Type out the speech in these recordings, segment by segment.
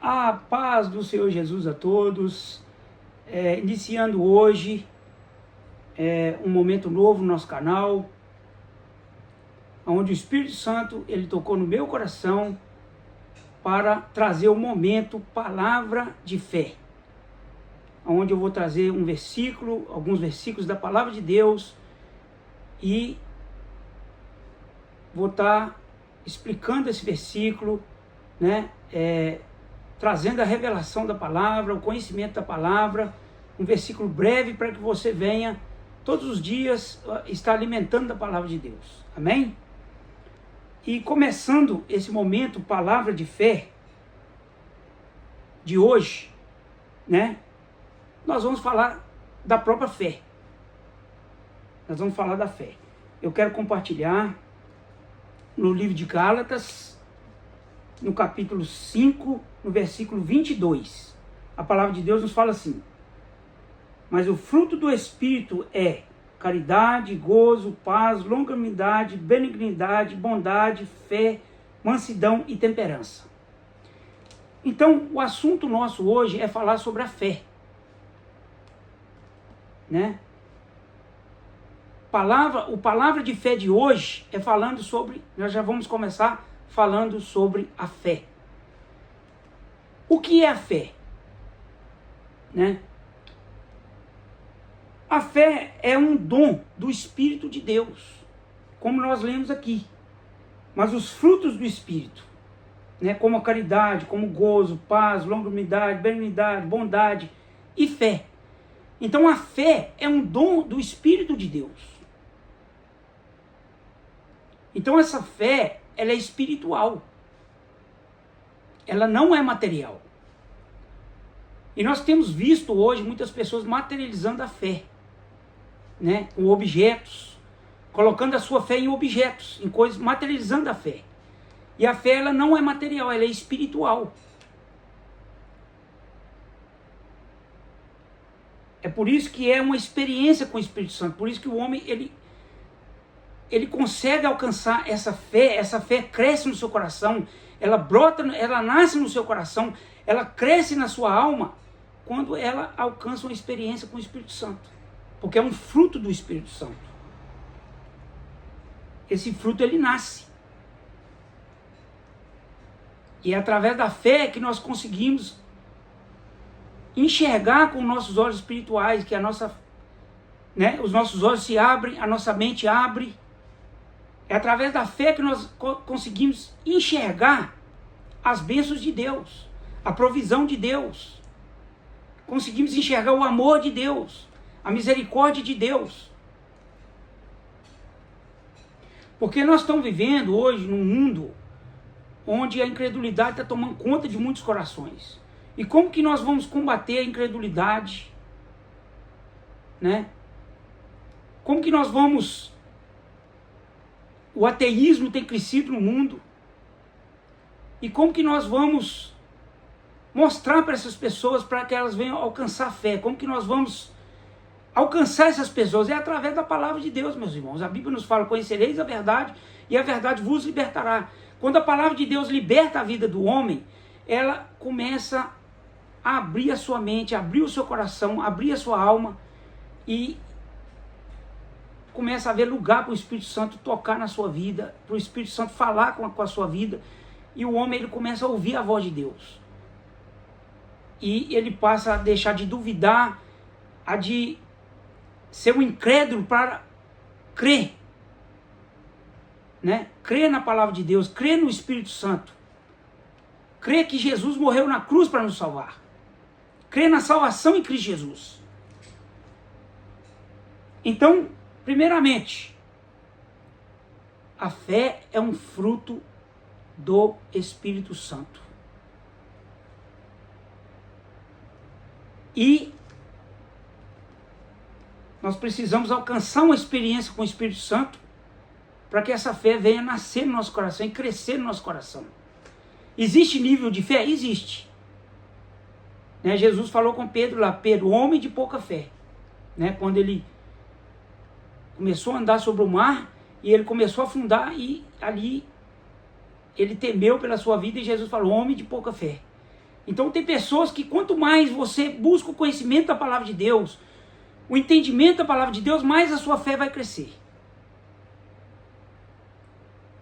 A paz do Senhor Jesus a todos, iniciando hoje um momento novo no nosso canal, onde o Espírito Santo ele tocou no meu coração para trazer o momento Palavra de Fé, onde eu vou trazer um versículo, alguns versículos da Palavra de Deus e vou estar explicando esse versículo, né? Trazendo a revelação da palavra, o conhecimento da palavra, um versículo breve para que você venha todos os dias estar alimentando da palavra de Deus. Amém? E começando esse momento, Palavra de Fé, de hoje, né? Nós vamos falar da própria fé. Nós vamos falar da fé. Eu quero compartilhar no livro de Gálatas, no capítulo 5, no versículo 22. A palavra de Deus nos fala assim: mas o fruto do Espírito é caridade, gozo, paz, longanimidade, benignidade, bondade, fé, mansidão e temperança. Então, o assunto nosso hoje é falar sobre a fé, né? O palavra de fé de hoje é falando sobre, nós já vamos começar falando sobre a fé. O que é a fé? Né? A fé é um dom do Espírito de Deus, como nós lemos aqui. Mas os frutos do Espírito, né, como a caridade, como gozo, paz, longanimidade, benignidade, bondade e fé. Então a fé é um dom do Espírito de Deus. Então essa fé, ela é espiritual. Ela não é material. E nós temos visto hoje muitas pessoas materializando a fé, né, com objetos, colocando a sua fé em objetos, em coisas, materializando a fé. E a fé, ela não é material, ela é espiritual. É por isso que é uma experiência com o Espírito Santo, por isso que o homem, ele consegue alcançar essa fé cresce no seu coração, ela brota, ela nasce no seu coração, ela cresce na sua alma, quando ela alcança uma experiência com o Espírito Santo, porque é um fruto do Espírito Santo. Esse fruto, ele nasce. E é através da fé que nós conseguimos enxergar com nossos olhos espirituais, que os nossos olhos se abrem, a nossa mente abre. É através da fé que nós conseguimos enxergar as bênçãos de Deus, a provisão de Deus. Conseguimos enxergar o amor de Deus, a misericórdia de Deus. Porque nós estamos vivendo hoje num mundo onde a incredulidade está tomando conta de muitos corações. E como que nós vamos combater a incredulidade? Né? Como que nós vamos... O ateísmo tem crescido no mundo. E como que nós vamos mostrar para essas pessoas para que elas venham alcançar a fé? Como que nós vamos alcançar essas pessoas? É através da palavra de Deus, meus irmãos. A Bíblia nos fala: conhecereis a verdade e a verdade vos libertará. Quando a palavra de Deus liberta a vida do homem, ela começa a abrir a sua mente, abrir o seu coração, abrir a sua alma e começa a haver lugar para o Espírito Santo tocar na sua vida, para o Espírito Santo falar com a sua vida, e o homem, ele começa a ouvir a voz de Deus. E ele passa a deixar de duvidar, a de ser um incrédulo para crer. Né? Crer na palavra de Deus, crer no Espírito Santo. Crer que Jesus morreu na cruz para nos salvar. Crer na salvação em Cristo Jesus. Então, primeiramente, a fé é um fruto do Espírito Santo. E nós precisamos alcançar uma experiência com o Espírito Santo para que essa fé venha nascer no nosso coração e crescer no nosso coração. Existe nível de fé? Existe. Né? Jesus falou com Pedro lá: Pedro, homem de pouca fé. Né? Quando ele começou a andar sobre o mar e ele começou a afundar, e ali ele temeu pela sua vida, e Jesus falou: homem de pouca fé. Então tem pessoas que quanto mais você busca o conhecimento da palavra de Deus, o entendimento da palavra de Deus, mais a sua fé vai crescer.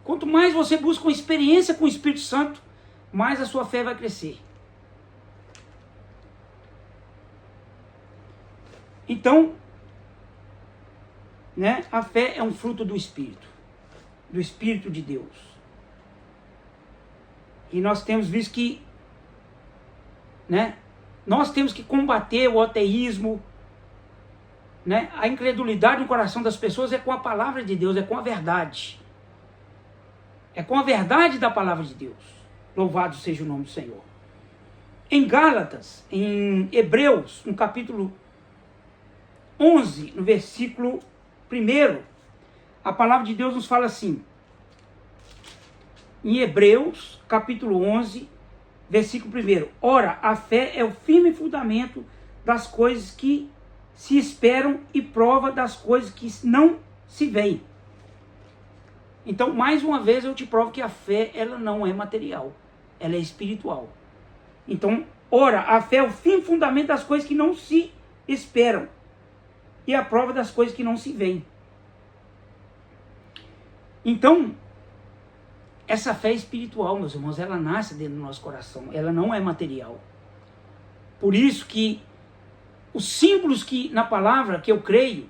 Quanto mais você busca uma experiência com o Espírito Santo, mais a sua fé vai crescer. Então, né, a fé é um fruto do Espírito de Deus. E nós temos visto que, né, nós temos que combater o ateísmo, né, a incredulidade no coração das pessoas é com a palavra de Deus, é com a verdade. É com a verdade da palavra de Deus. Louvado seja o nome do Senhor. Em Gálatas, em Hebreus, no capítulo 11, no versículo 1, a palavra de Deus nos fala assim. Em Hebreus, capítulo 11, versículo 1. Ora, a fé é o firme fundamento das coisas que se esperam e prova das coisas que não se veem. Então, mais uma vez, eu te provo que a fé, ela não é material, ela é espiritual. Então, ora, a fé é o firme fundamento das coisas que não se esperam e a prova das coisas que não se veem. Então, essa fé espiritual, meus irmãos, ela nasce dentro do nosso coração, ela não é material. Por isso que os símbolos que na palavra, que eu creio,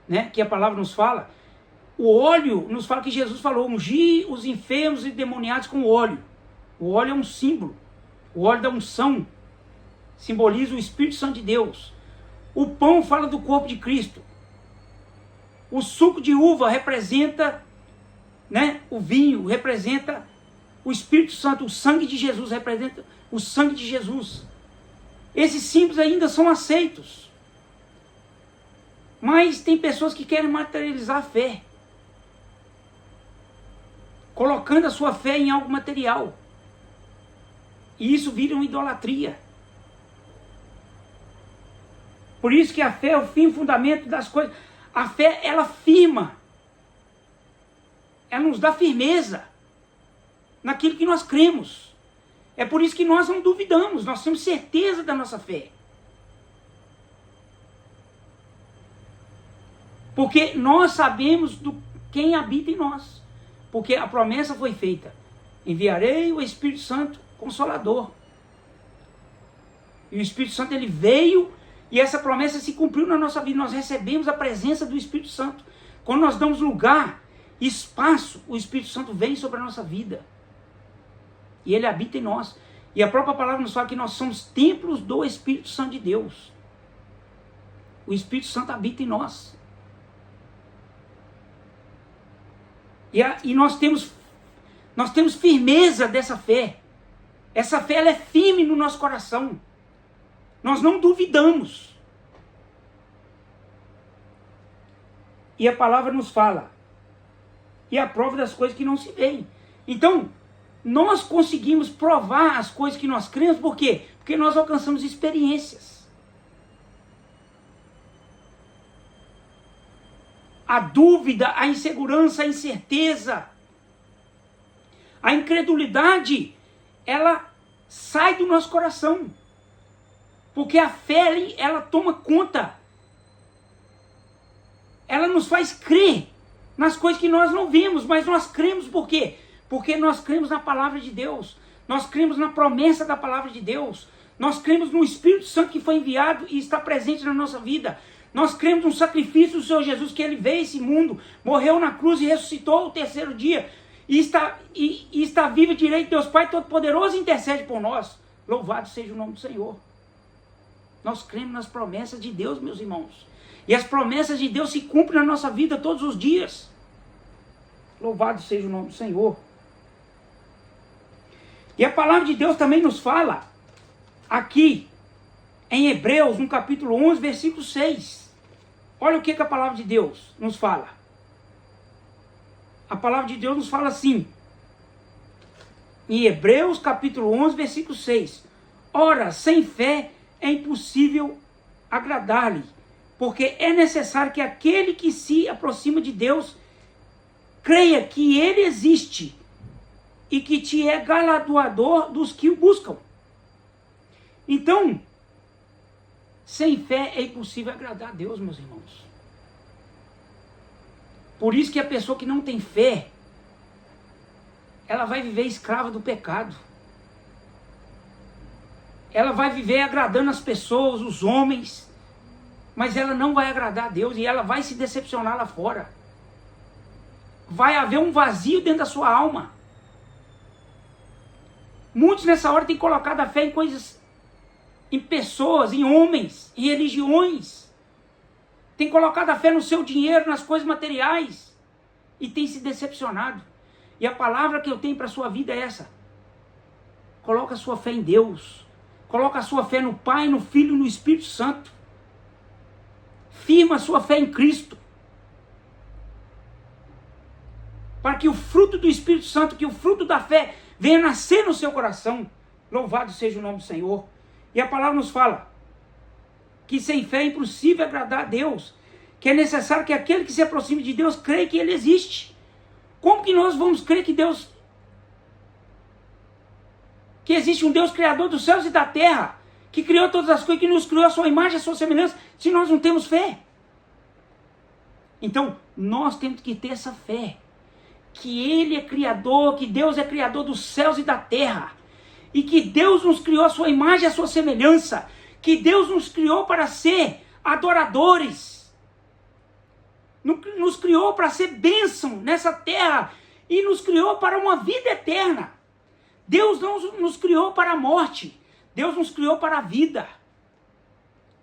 né, que a palavra nos fala, o óleo nos fala que Jesus falou, ungir os enfermos e demoniados com óleo. O óleo é um símbolo, o óleo da unção simboliza o Espírito Santo de Deus. O pão fala do corpo de Cristo. O suco de uva representa, né, o vinho, representa o Espírito Santo. O sangue de Jesus representa o sangue de Jesus. Esses símbolos ainda são aceitos. Mas tem pessoas que querem materializar a fé, colocando a sua fé em algo material. E isso vira uma idolatria. Por isso que a fé é o fim, fundamento das coisas. A fé, ela firma. Ela nos dá firmeza naquilo que nós cremos. É por isso que nós não duvidamos, nós temos certeza da nossa fé. Porque nós sabemos do quem habita em nós. Porque a promessa foi feita. Enviarei o Espírito Santo Consolador. E o Espírito Santo, ele veio e essa promessa se cumpriu na nossa vida. Nós recebemos a presença do Espírito Santo. Quando nós damos lugar, espaço, o Espírito Santo vem sobre a nossa vida. E ele habita em nós. E a própria palavra nos fala que nós somos templos do Espírito Santo de Deus. O Espírito Santo habita em nós. E nós temos firmeza dessa fé. Essa fé, ela é firme no nosso coração. Nós não duvidamos. E a palavra nos fala. E a prova das coisas que não se veem. Então, nós conseguimos provar as coisas que nós cremos. Por quê? Porque nós alcançamos experiências. A dúvida, a insegurança, a incerteza, a incredulidade, ela sai do nosso coração. Porque a fé, ela toma conta. Ela nos faz crer nas coisas que nós não vemos, mas nós cremos por quê? Porque nós cremos na palavra de Deus. Nós cremos na promessa da palavra de Deus. Nós cremos no Espírito Santo que foi enviado e está presente na nossa vida. Nós cremos no sacrifício do Senhor Jesus, que ele veio a esse mundo, morreu na cruz e ressuscitou ao terceiro dia. E está vivo direito de Deus Pai Todo-Poderoso e intercede por nós. Louvado seja o nome do Senhor. Nós cremos nas promessas de Deus, meus irmãos. E as promessas de Deus se cumprem na nossa vida todos os dias. Louvado seja o nome do Senhor. E a palavra de Deus também nos fala, aqui, em Hebreus, no capítulo 11, versículo 6. Olha o que a palavra de Deus nos fala. A palavra de Deus nos fala assim, em Hebreus, capítulo 11, versículo 6. Ora, sem fé é impossível agradar-lhe, porque é necessário que aquele que se aproxima de Deus creia que ele existe e que te é galardoador dos que o buscam. Então, sem fé é impossível agradar a Deus, meus irmãos. Por isso que a pessoa que não tem fé, ela vai viver escrava do pecado. Ela vai viver agradando as pessoas, os homens, mas ela não vai agradar a Deus e ela vai se decepcionar lá fora. Vai haver um vazio dentro da sua alma. Muitos nessa hora têm colocado a fé em coisas, em pessoas, em homens, em religiões. Tem colocado a fé no seu dinheiro, nas coisas materiais. E tem se decepcionado. E a palavra que eu tenho para a sua vida é essa. Coloca a sua fé em Deus. Coloca a sua fé no Pai, no Filho e no Espírito Santo. Firma a sua fé em Cristo. Para que o fruto do Espírito Santo, que o fruto da fé venha nascer no seu coração. Louvado seja o nome do Senhor. E a palavra nos fala que sem fé é impossível agradar a Deus. Que é necessário que aquele que se aproxime de Deus creia que Ele existe. Como que nós vamos crer que Deus... que existe um Deus criador dos céus e da terra, que criou todas as coisas, que nos criou a sua imagem, a sua semelhança, se nós não temos fé? Então, nós temos que ter essa fé. Que Ele é criador, que Deus é criador dos céus e da terra. E que Deus nos criou a sua imagem e a sua semelhança. Que Deus nos criou para ser adoradores. Nos criou para ser bênção nessa terra. E nos criou para uma vida eterna. Deus não nos criou para a morte. Deus nos criou para a vida.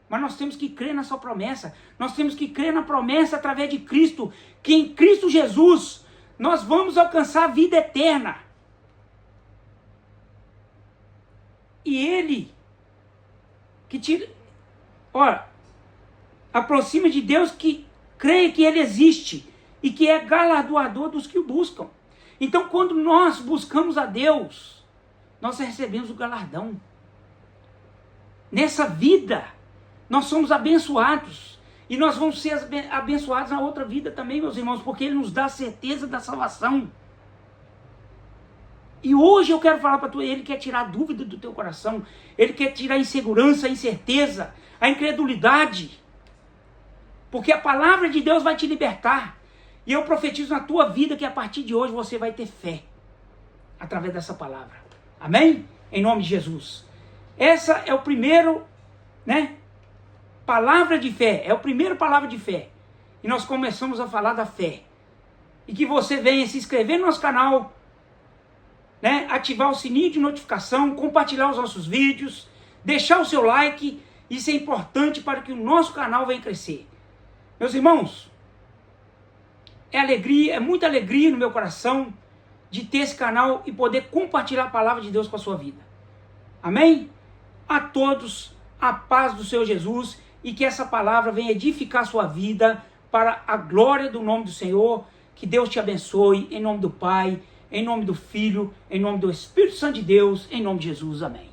Mas nós temos que crer na sua promessa. Nós temos que crer na promessa através de Cristo. Que em Cristo Jesus nós vamos alcançar a vida eterna. E Ele que tira... Olha, aproxima de Deus que crê que Ele existe. E que é galardoador dos que o buscam. Então quando nós buscamos a Deus, nós recebemos o galardão. Nessa vida, nós somos abençoados. E nós vamos ser abençoados na outra vida também, meus irmãos, porque Ele nos dá a certeza da salvação. E hoje eu quero falar para tu, Ele quer tirar a dúvida do teu coração. Ele quer tirar a insegurança, a incerteza, a incredulidade. Porque a palavra de Deus vai te libertar. E eu profetizo na tua vida que a partir de hoje você vai ter fé. Através dessa palavra. Amém? Em nome de Jesus. Essa é o primeiro, palavra de fé. É o primeiro palavra de fé. E nós começamos a falar da fé. E que você venha se inscrever no nosso canal, ativar o sininho de notificação, compartilhar os nossos vídeos, deixar o seu like. Isso é importante para que o nosso canal venha crescer. Meus irmãos, é muita alegria no meu coração de ter esse canal e poder compartilhar a palavra de Deus com a sua vida. Amém? A todos, a paz do Senhor Jesus e que essa palavra venha edificar a sua vida para a glória do nome do Senhor. Que Deus te abençoe, em nome do Pai, em nome do Filho, em nome do Espírito Santo de Deus, em nome de Jesus. Amém.